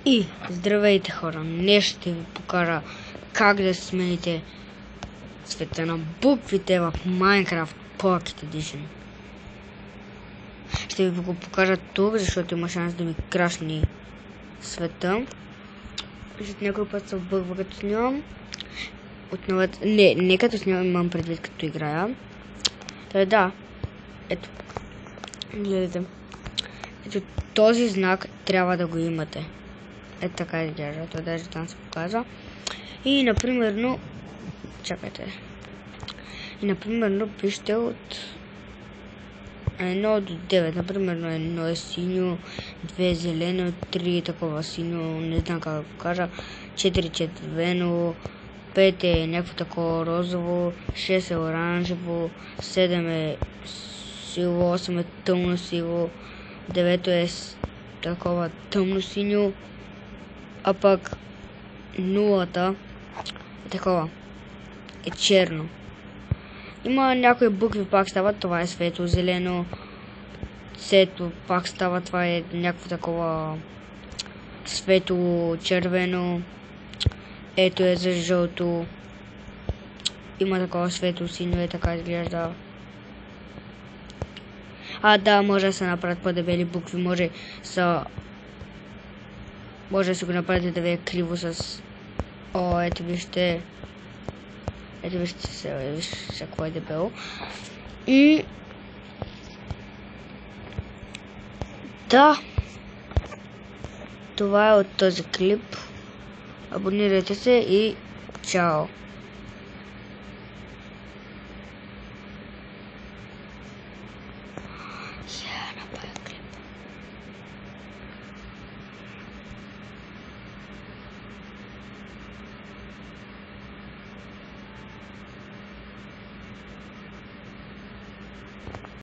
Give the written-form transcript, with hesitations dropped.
И здравейте хора, днес ще ви покажа как да смените цвета на буквите в Minecraft Pocket Edition. Ще ви го покажа тук, защото има шанс да ми крашни света. Защото някой път се обърва като снимам. Отново... Не като снимам, имам предвид като играя. Да, ето. Гледайте. Ето този знак трябва да го имате. Ето така изглежда, това даже там се показва. И например, чакайте. И например, пишете от 1 до 9. Например, 1 е синьо, 2 е зелено, 3 е такова синьо, не знам как да го кажа, 4 червено, 5 е някакво такова розово, 6 е оранжево, 7 е сиво, 8 е тъмно сиво, 9 е такова тъмно синьо, а пък 0 е такова, е черно. Има някои букви пак стават, това е светло зелено, сето пак става, това е някакво такова светло червено, ето е за жълто, има такова светло синьо, е така изглежда. Да, може да се направят по-дебели букви, може да си го направите да ви е криво с... ето вижте. Ето вижте какво е дебело. И... да. Това е от този клип. Абонирайте се и чао.